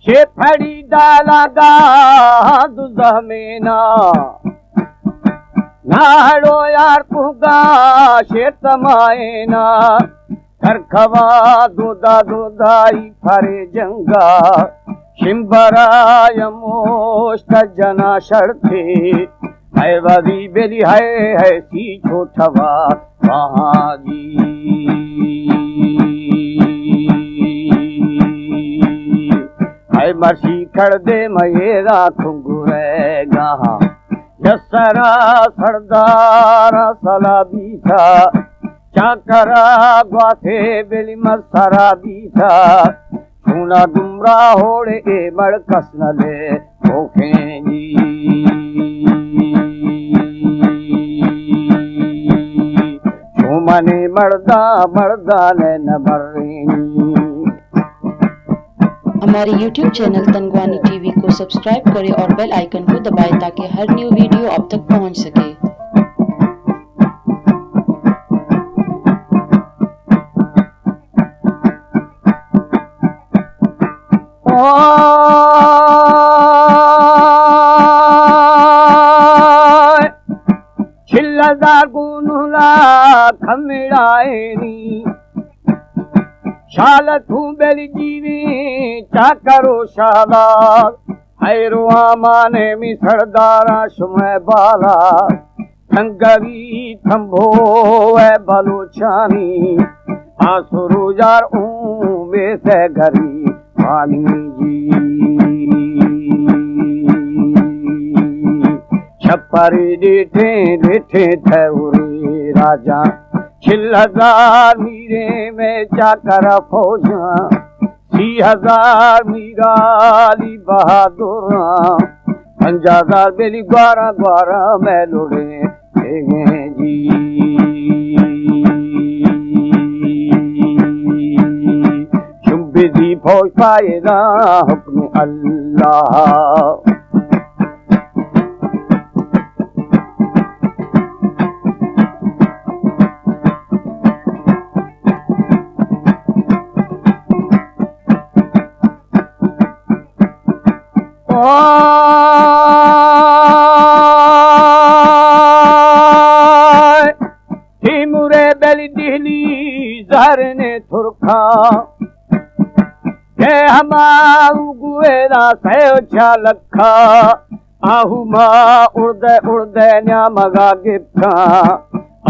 शेफड़ी डालागा दुधा में नाड़ो यार पुगा शेत मायना करखवा दुधा दुधाई फरे जंगा शिंबरा यमोष्ट जना शर्ते है वदी बेली है सी छोटवा महाजी है मर्शी कर दे मेरा खुंगुरे गहा यसरा सरदार सला बीठा चाकरा ग्वाथे बेली मसरा बीठा छूना गुमरा होड़े ए मड़ कसनले ओखेंगी छूमने मर्दा मर्दा ने न मर्रेंगी। हमारे YouTube चैनल तनगवानी टीवी को सब्सक्राइब करें और बेल आइकन को दबाएं ताकि हर न्यू वीडियो आप तक पहुंच सके। छिल्लदा गुनुला खमिड़ाएनी शाल तू बेली जीवी चाकरो शाला हैरो आमाने मी सरदारा शुमे बाला थंगवी थंभो है बलोचानी आसुरु जार में से घरी पानी जी छप्परी डिठे डिठे ठौरे राजा छिल्लदार मीरे में चाकर फौजा 3000 मीराली बहादुर 5000 बेली ग्वारा ग्वारा में लुड़े जी चुम्बी दी फौज पाएगा हुक्म अल्लाह। मुरे बेली दिहली जहरने थुरखा के हमारू गुएरा सयो लखा आहू माँ उड़दे उड़दे न्या मगा गिफ्ता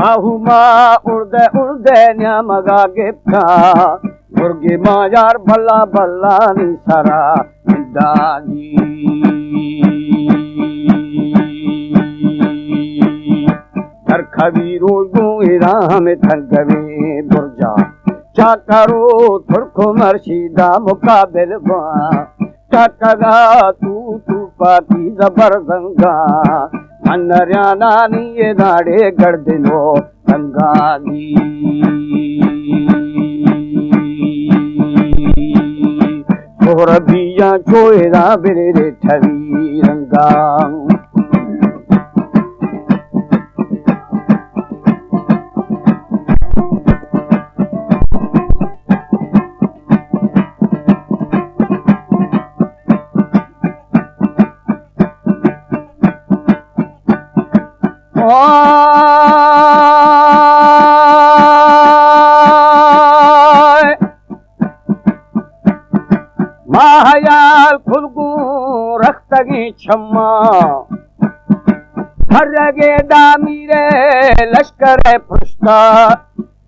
आहू माँ उड़दे उड़दे न्या मगा गिफ्ता मुर्गी माँ यार भला भला नी सारा दादी खबी रोज गोरा में थंगवे बुर्जा चाकरो थुरखो मर्शिदा मुकाबिल चाकगा तू तू पाती जबर जंगा अन्नरियाना नी ये नाड़े गड़ दिलो गंगाली छोर बिया चोएरा बेरे ठवी रंगा महायाल खुलगू रख्तगी छम्मा हर्रगे दामीरे लश्कर पुष्टा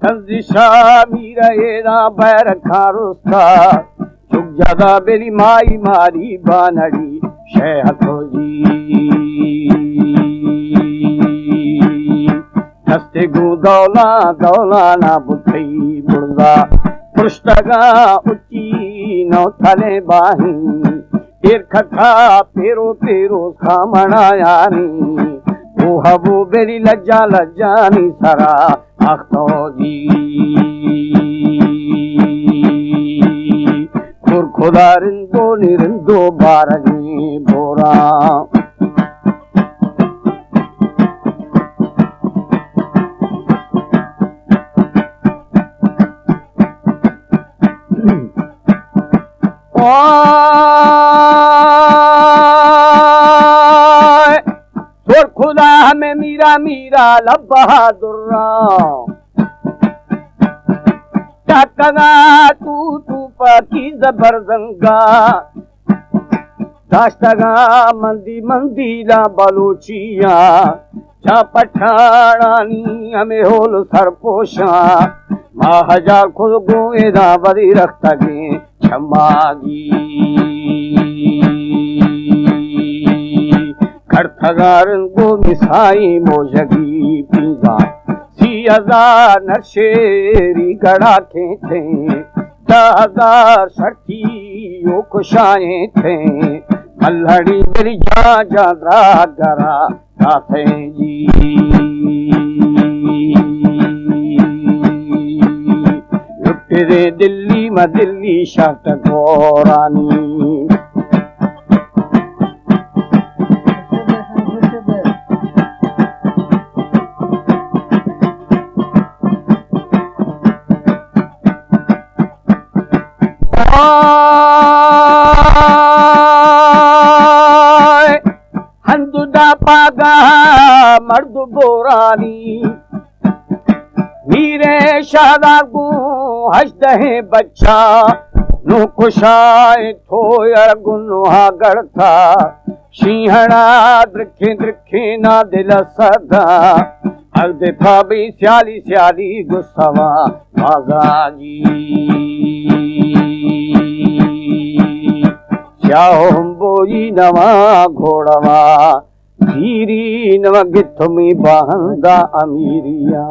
संजिशा मीरे ना बैर खारुस्ता चुक ज्यादा बेरी माई मारी बानड़ी शेहतो जी हस्ते गु दौला दौला ना बुद्धि बुर्दा पुष्टगा उच्ची नौ थले बाही खखा पेरो पेरो खामणा यानी वो हबो बेरी लज्जा लज्जानी सरा आखतो जी खुर खुदा रिंदो निरिंदो बारनी बोरा राह में मीरा मीरा लब बहादुर टकगा तू तू पकी जबर जंगा दाश्तगा मंदी मंदीला बलूचिया जा पठानी हमें होल सरपोशा माँ हजार खुद गोएदा बदी रखतगे क्षमागी खड़थगारन को मिसाई मोजगी पीजा सी हजार नशेरी गड़ा खेते 10,000 सठी खुशाए थे मल्हड़ी मेरी जा जा गरा गाथे जी लुटे दिल्ली में दिल्ली शर्त गोरानी हंदुदा पागा मर्द बोरानी मीरे शादा को हसदे बच्चा नु कुशाए थोयर गुनुहा गढ़ता सिंहड़ा द्रिखे द्रिखे ना दिल सदा अगदे फाबी स्याली स्याली गुस्सावा बागाजी बोई नवा घोड़वा धीरी नव गिथ में बहंदा अमीरिया।